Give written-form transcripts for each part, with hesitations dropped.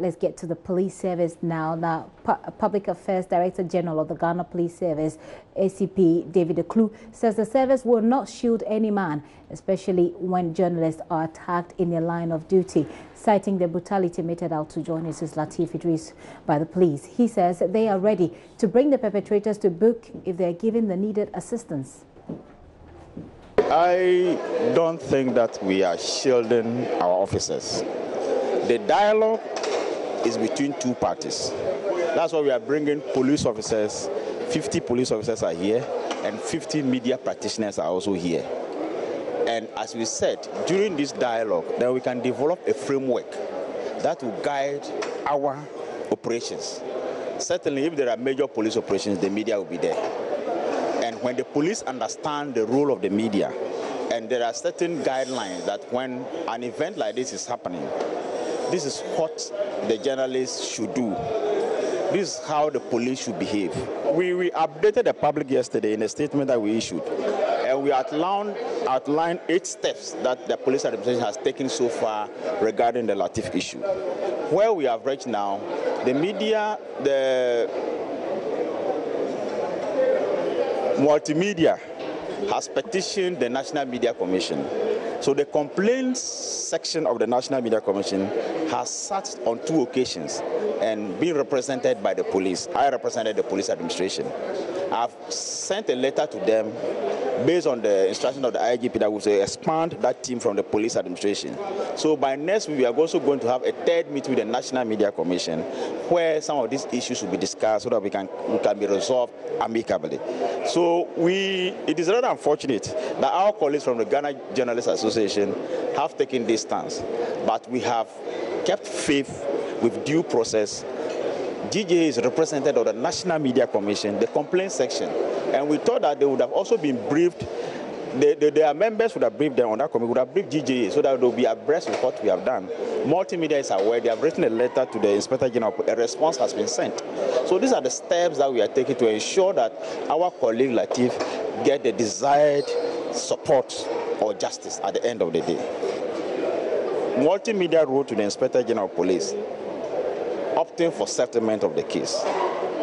Let's get to the police service now. Public Affairs Director General of the Ghana Police Service, ACP David Eklu, says the service will not shield any man, especially when journalists are attacked in their line of duty. Citing the brutality meted out to JoyNews' Latif Idris by the police, he says they are ready to bring the perpetrators to book if they are given the needed assistance. I don't think that we are shielding our officers. The dialogue is between two parties. That's why we are bringing police officers. 50 police officers are here and 50 media practitioners are also here. And as we said, during this dialogue, then we can develop a framework that will guide our operations. Certainly, if there are major police operations, the media will be there. And when the police understand the role of the media, and there are certain guidelines that when an event like this is happening, this is what the journalists should do. This is how the police should behave. We updated the public yesterday in a statement that we issued, and we outlined 8 steps that the police administration has taken so far regarding the Latif issue. Where we have reached now, the media, the multimedia has petitioned the National Media Commission. So the complaints section of the National Media Commission has sat on 2 occasions and been represented by the police. I represented the police administration. I've sent a letter to them based on the instruction of the IGP that will expand that team from the police administration. So by next week, we are also going to have a 3rd meeting with the National Media Commission where some of these issues will be discussed so that we can be resolved amicably. So it is rather unfortunate that our colleagues from the Ghana Journalists Association have taken this stance, but we have kept faith with due process. GJA is represented on the National Media Commission, the complaint section, and we thought that they would have also been briefed. Their members would have briefed them on that committee, would have briefed GJA so that they'll be abreast with what we have done. Multimedia is aware. They have written a letter to the Inspector General. A response has been sent. So these are the steps that we are taking to ensure that our colleague Latif get the desired support or justice at the end of the day. Multimedia wrote to the Inspector General of Police opting for settlement of the case.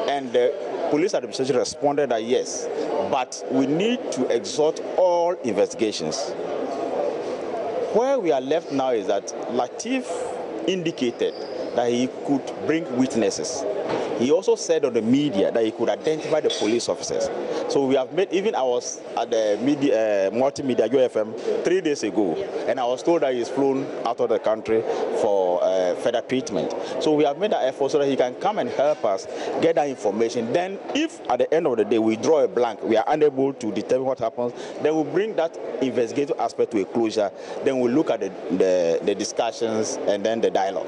And the police administration responded that yes, but we need to exhaust all investigations. Where we are left now is that Latif indicated that he could bring witnesses. He also said on the media that he could identify the police officers. So we have made, even I was at the media, multimedia UFM 3 days ago, and I was told that he's flown out of the country for further treatment. So we have made that effort so that he can come and help us get that information. Then if at the end of the day we draw a blank, we are unable to determine what happens, then we'll bring that investigative aspect to a closure. Then we'll look at the discussions and then the dialogue.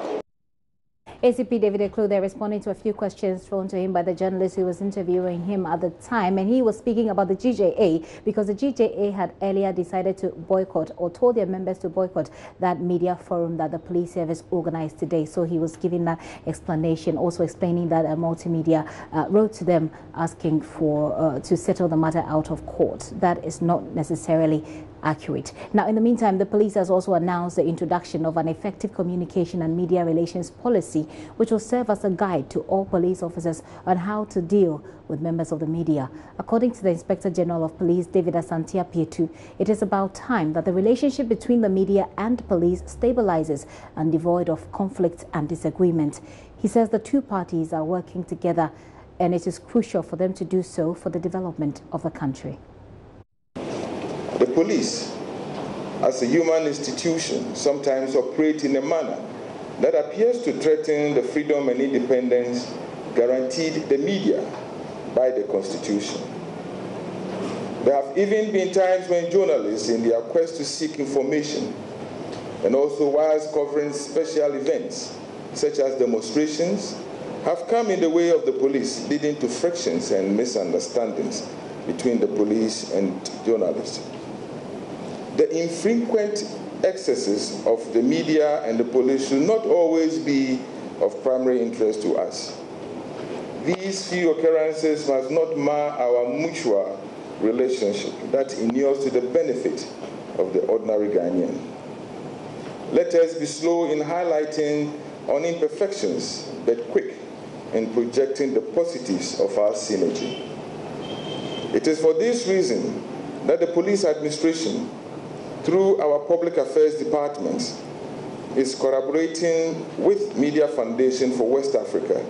ACP David Eklu there responding to a few questions thrown to him by the journalist who was interviewing him at the time, and he was speaking about the GJA because the GJA had earlier decided to boycott or told their members to boycott that media forum that the police service organized today. So he was giving that explanation, also explaining that a multimedia wrote to them asking for to settle the matter out of court. That is not necessarily accurate. Now, in the meantime, the police has also announced the introduction of an effective communication and media relations policy, which will serve as a guide to all police officers on how to deal with members of the media. According to the Inspector General of Police, David Asantia Pietu, it is about time that the relationship between the media and police stabilizes and devoid of conflict and disagreement. He says the 2 parties are working together and it is crucial for them to do so for the development of the country. The police, as a human institution, sometimes operate in a manner that appears to threaten the freedom and independence guaranteed the media by the Constitution. There have even been times when journalists, in their quest to seek information, and also whilst covering special events, such as demonstrations, have come in the way of the police, leading to frictions and misunderstandings between the police and journalists. The infrequent excesses of the media and the police should not always be of primary interest to us. These few occurrences must not mar our mutual relationship that inures to the benefit of the ordinary Ghanaian. Let us be slow in highlighting on imperfections, but quick in projecting the positives of our synergy. It is for this reason that the police administration, through our public affairs departments, is collaborating with Media Foundation for West Africa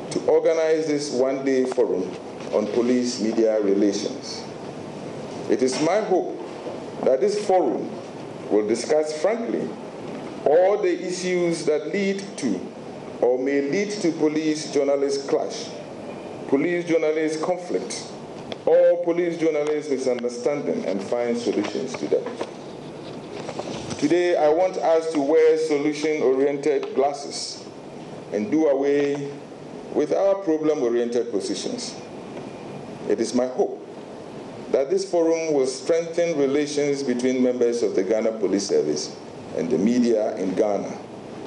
to organize this one-day forum on police-media relations. It is my hope that this forum will discuss frankly all the issues that lead to or may lead to police-journalist clash, police-journalist conflict, or police-journalist misunderstanding, and find solutions to them. Today, I want us to wear solution-oriented glasses and do away with our problem-oriented positions. It is my hope that this forum will strengthen relations between members of the Ghana Police Service and the media in Ghana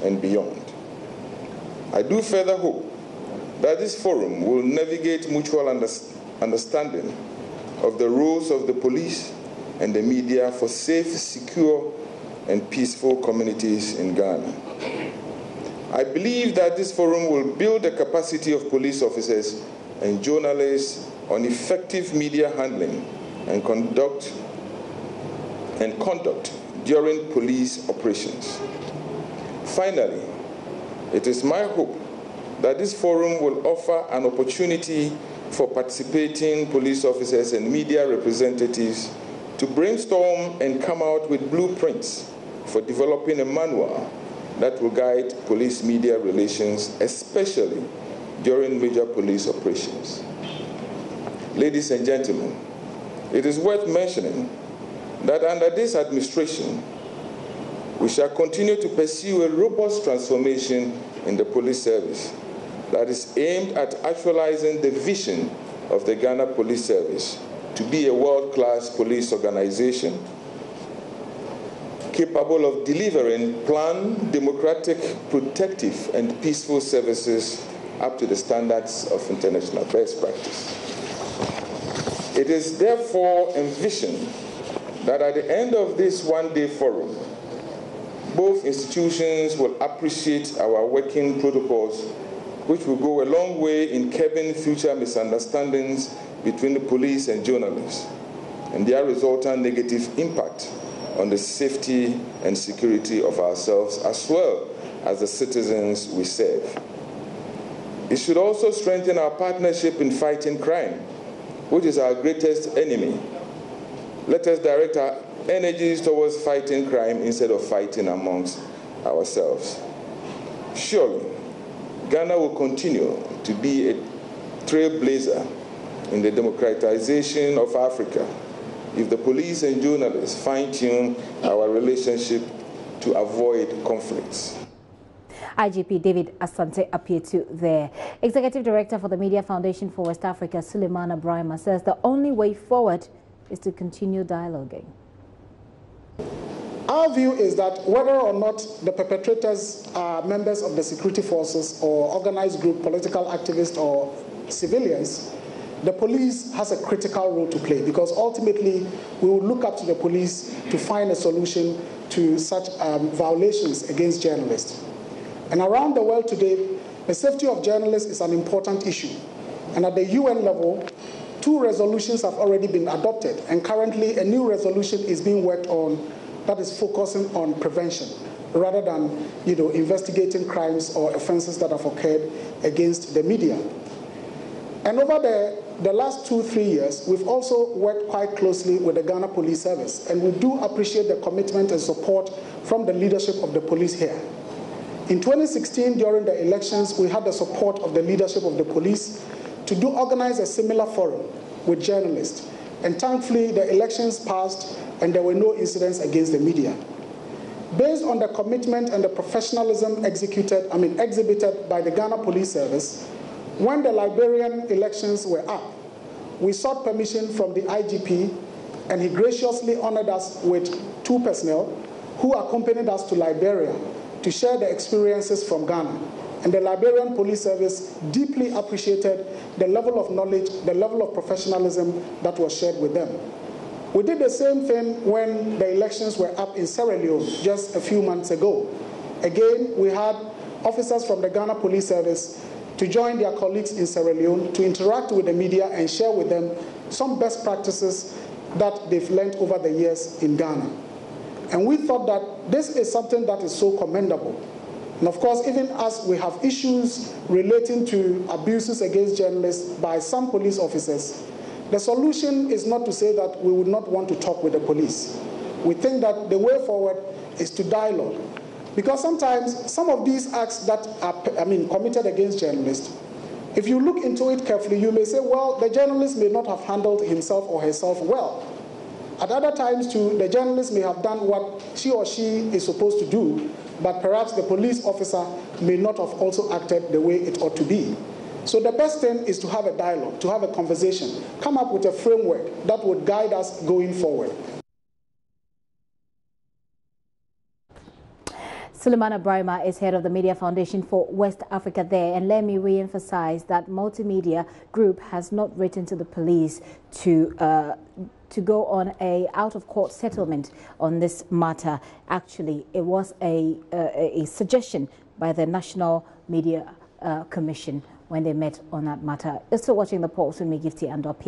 and beyond. I do further hope that this forum will navigate mutual understanding of the roles of the police and the media for safe, secure, and peaceful communities in Ghana. I believe that this forum will build the capacity of police officers and journalists on effective media handling and conduct during police operations. Finally, it is my hope that this forum will offer an opportunity for participating police officers and media representatives to brainstorm and come out with blueprints for developing a manual that will guide police-media relations, especially during major police operations. Ladies and gentlemen, it is worth mentioning that under this administration, we shall continue to pursue a robust transformation in the police service that is aimed at actualizing the vision of the Ghana Police Service to be a world-class police organization capable of delivering planned, democratic, protective, and peaceful services up to the standards of international best practice. It is therefore envisioned that at the end of this one-day forum, both institutions will appreciate our working protocols, which will go a long way in curbing future misunderstandings between the police and journalists, and their resultant negative impact on the safety and security of ourselves as well as the citizens we serve. It should also strengthen our partnership in fighting crime, which is our greatest enemy. Let us direct our energies towards fighting crime instead of fighting amongst ourselves. Surely, Ghana will continue to be a trailblazer in the democratization of Africa if the police and journalists fine-tune our relationship to avoid conflicts. IGP David Asante Apietu there. Executive Director for the Media Foundation for West Africa, Suleiman Brahima, says the only way forward is to continue dialoguing. Our view is that whether or not the perpetrators are members of the security forces or organized group, political activists or civilians, the police has a critical role to play, because ultimately we will look up to the police to find a solution to such violations against journalists. And around the world today, the safety of journalists is an important issue. And at the UN level, 2 resolutions have already been adopted, and currently a new resolution is being worked on that is focusing on prevention rather than investigating crimes or offenses that have occurred against the media. And over the last 2-3 years, we've also worked quite closely with the Ghana Police Service, and we do appreciate the commitment and support from the leadership of the police here. In 2016, during the elections, we had the support of the leadership of the police to organize a similar forum with journalists. And thankfully, the elections passed and there were no incidents against the media. Based on the commitment and the professionalism exhibited by the Ghana Police Service, when the Liberian elections were up, we sought permission from the IGP, and he graciously honored us with 2 personnel who accompanied us to Liberia to share the experiences from Ghana. And the Liberian Police Service deeply appreciated the level of knowledge, the level of professionalism that was shared with them. We did the same thing when the elections were up in Sierra Leone just a few months ago. Again, we had officers from the Ghana Police Service to join their colleagues in Sierra Leone to interact with the media and share with them some best practices that they've learned over the years in Ghana. And we thought that this is something that is so commendable. And of course, even as we have issues relating to abuses against journalists by some police officers, the solution is not to say that we would not want to talk with the police. We think that the way forward is to dialogue. Because sometimes some of these acts that are committed against journalists, if you look into it carefully, you may say, well, the journalist may not have handled himself or herself well. At other times, too, the journalist may have done what she or she is supposed to do, but perhaps the police officer may not have also acted the way it ought to be. So the best thing is to have a dialogue, to have a conversation, come up with a framework that would guide us going forward. Suleiman Abrahima is head of the Media Foundation for West Africa there. And let me re-emphasize that Multimedia Group has not written to the police to go on a out-of-court settlement on this matter. Actually, it was a suggestion by the National Media Commission when they met on that matter. You're still watching The Pulse with me, Gifty and Dopia.